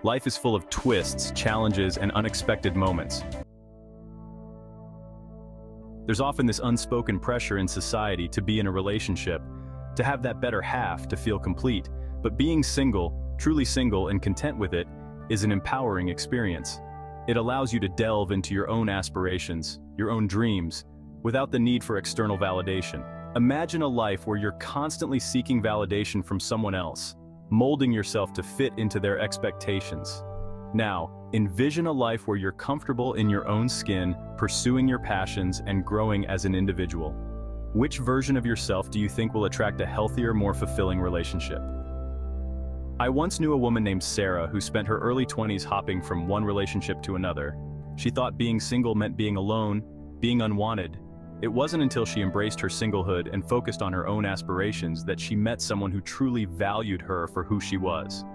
Life is full of twists, challenges, and unexpected moments. There's often this unspoken pressure in society to be in a relationship, to have that better half, to feel complete. But being single, truly single and content with it, is an empowering experience. It allows you to delve into your own aspirations, your own dreams, without the need for external validation. Imagine a life where you're constantly seeking validation from someone else, molding yourself to fit into their expectations. Now, envision a life where you're comfortable in your own skin, pursuing your passions, and growing as an individual. Which version of yourself do you think will attract a healthier, more fulfilling relationship? I once knew a woman named Sarah who spent her early 20s hopping from one relationship to another. She thought being single meant being alone, being unwanted. It wasn't until she embraced her singlehood and focused on her own aspirations that she met someone who truly valued her for who she was.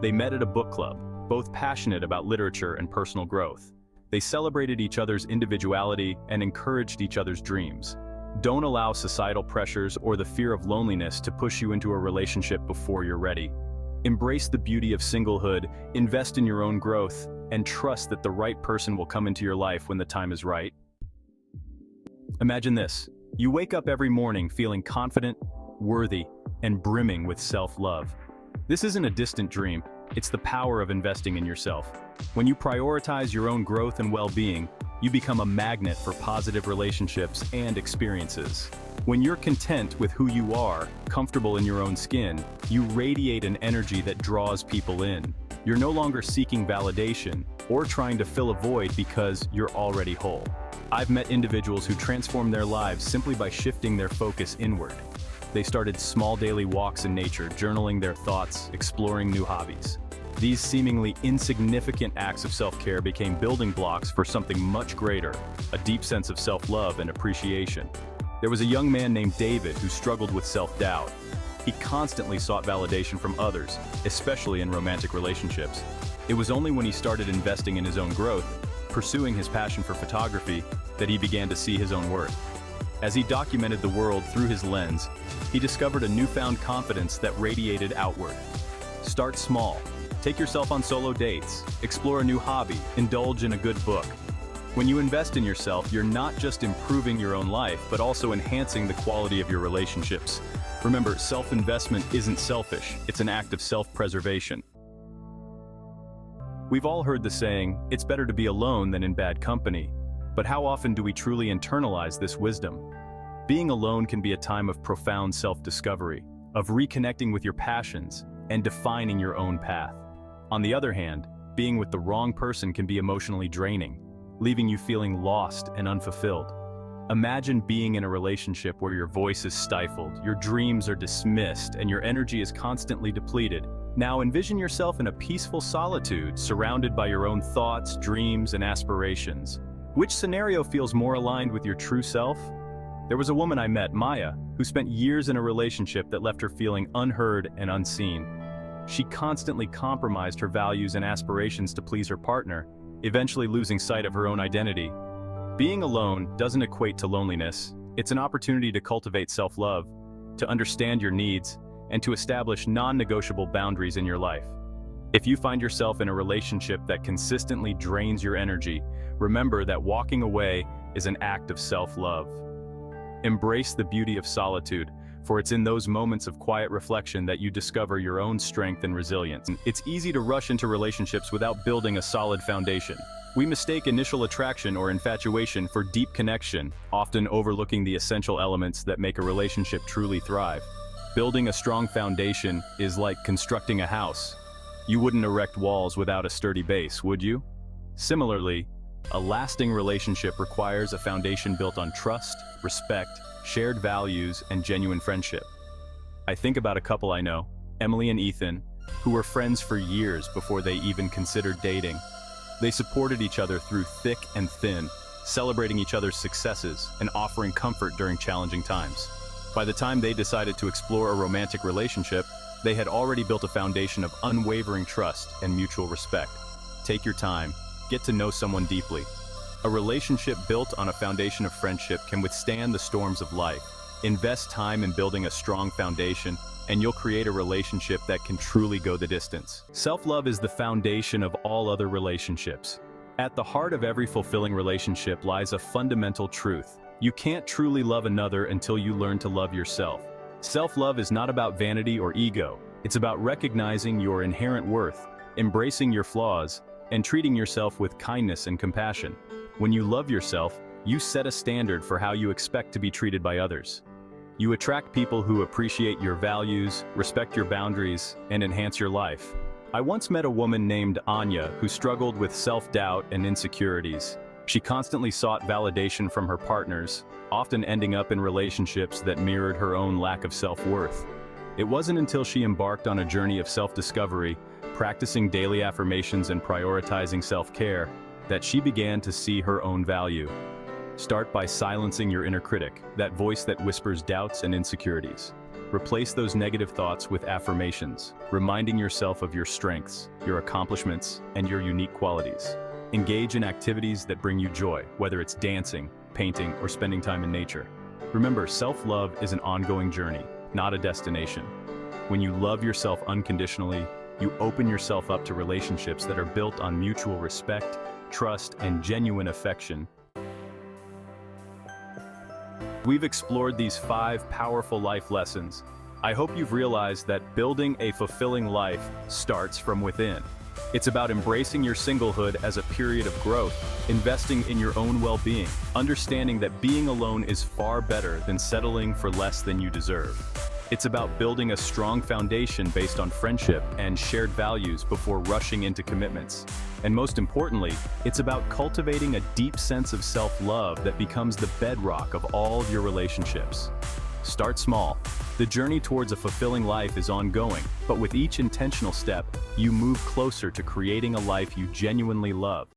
They met at a book club, both passionate about literature and personal growth. They celebrated each other's individuality and encouraged each other's dreams. Don't allow societal pressures or the fear of loneliness to push you into a relationship before you're ready. Embrace the beauty of singlehood, invest in your own growth, and trust that the right person will come into your life when the time is right. Imagine this. You wake up every morning feeling confident, worthy, and brimming with self-love. This isn't a distant dream, it's the power of investing in yourself. When you prioritize your own growth and well-being, you become a magnet for positive relationships and experiences. When you're content with who you are, comfortable in your own skin, you radiate an energy that draws people in. You're no longer seeking validation or trying to fill a void because you're already whole. I've met individuals who transformed their lives simply by shifting their focus inward. They started small daily walks in nature, journaling their thoughts, exploring new hobbies. These seemingly insignificant acts of self-care became building blocks for something much greater, a deep sense of self-love and appreciation. There was a young man named David who struggled with self-doubt. He constantly sought validation from others, especially in romantic relationships. It was only when he started investing in his own growth, pursuing his passion for photography, that he began to see his own worth. As he documented the world through his lens, he discovered a newfound confidence that radiated outward. Start small. Take yourself on solo dates, explore a new hobby, indulge in a good book. When you invest in yourself, you're not just improving your own life, but also enhancing the quality of your relationships. Remember, self-investment isn't selfish, it's an act of self-preservation. We've all heard the saying, it's better to be alone than in bad company. But how often do we truly internalize this wisdom? Being alone can be a time of profound self-discovery, of reconnecting with your passions, and defining your own path. On the other hand, being with the wrong person can be emotionally draining, leaving you feeling lost and unfulfilled. Imagine being in a relationship where your voice is stifled, your dreams are dismissed, and your energy is constantly depleted. Now envision yourself in a peaceful solitude, surrounded by your own thoughts, dreams, and aspirations. Which scenario feels more aligned with your true self? There was a woman I met, Maya, who spent years in a relationship that left her feeling unheard and unseen. She constantly compromised her values and aspirations to please her partner, eventually losing sight of her own identity. Being alone doesn't equate to loneliness. It's an opportunity to cultivate self-love, to understand your needs, and to establish non-negotiable boundaries in your life. If you find yourself in a relationship that consistently drains your energy, remember that walking away is an act of self-love. Embrace the beauty of solitude, for it's in those moments of quiet reflection that you discover your own strength and resilience. It's easy to rush into relationships without building a solid foundation. We mistake initial attraction or infatuation for deep connection, often overlooking the essential elements that make a relationship truly thrive. Building a strong foundation is like constructing a house. You wouldn't erect walls without a sturdy base, would you? Similarly, a lasting relationship requires a foundation built on trust, respect, shared values, and genuine friendship. I think about a couple I know, Emily and Ethan, who were friends for years before they even considered dating. They supported each other through thick and thin, celebrating each other's successes and offering comfort during challenging times. By the time they decided to explore a romantic relationship, they had already built a foundation of unwavering trust and mutual respect. Take your time, get to know someone deeply. A relationship built on a foundation of friendship can withstand the storms of life. Invest time in building a strong foundation, and you'll create a relationship that can truly go the distance. Self-love is the foundation of all other relationships. At the heart of every fulfilling relationship lies a fundamental truth. You can't truly love another until you learn to love yourself. Self-love is not about vanity or ego. It's about recognizing your inherent worth, embracing your flaws, and treating yourself with kindness and compassion. When you love yourself, you set a standard for how you expect to be treated by others. You attract people who appreciate your values, respect your boundaries, and enhance your life. I once met a woman named Anya who struggled with self-doubt and insecurities. She constantly sought validation from her partners, often ending up in relationships that mirrored her own lack of self-worth. It wasn't until she embarked on a journey of self-discovery, practicing daily affirmations and prioritizing self-care, that she began to see her own value. Start by silencing your inner critic, that voice that whispers doubts and insecurities. Replace those negative thoughts with affirmations, reminding yourself of your strengths, your accomplishments, and your unique qualities. Engage in activities that bring you joy, whether it's dancing, painting, or spending time in nature. Remember, self-love is an ongoing journey, not a destination. When you love yourself unconditionally, you open yourself up to relationships that are built on mutual respect, trust, and genuine affection. We've explored these 5 powerful life lessons. I hope you've realized that building a fulfilling life starts from within. It's about embracing your singlehood as a period of growth, investing in your own well-being, understanding that being alone is far better than settling for less than you deserve. It's about building a strong foundation based on friendship and shared values before rushing into commitments. And most importantly, it's about cultivating a deep sense of self-love that becomes the bedrock of all of your relationships. Start small. The journey towards a fulfilling life is ongoing, but with each intentional step, you move closer to creating a life you genuinely love.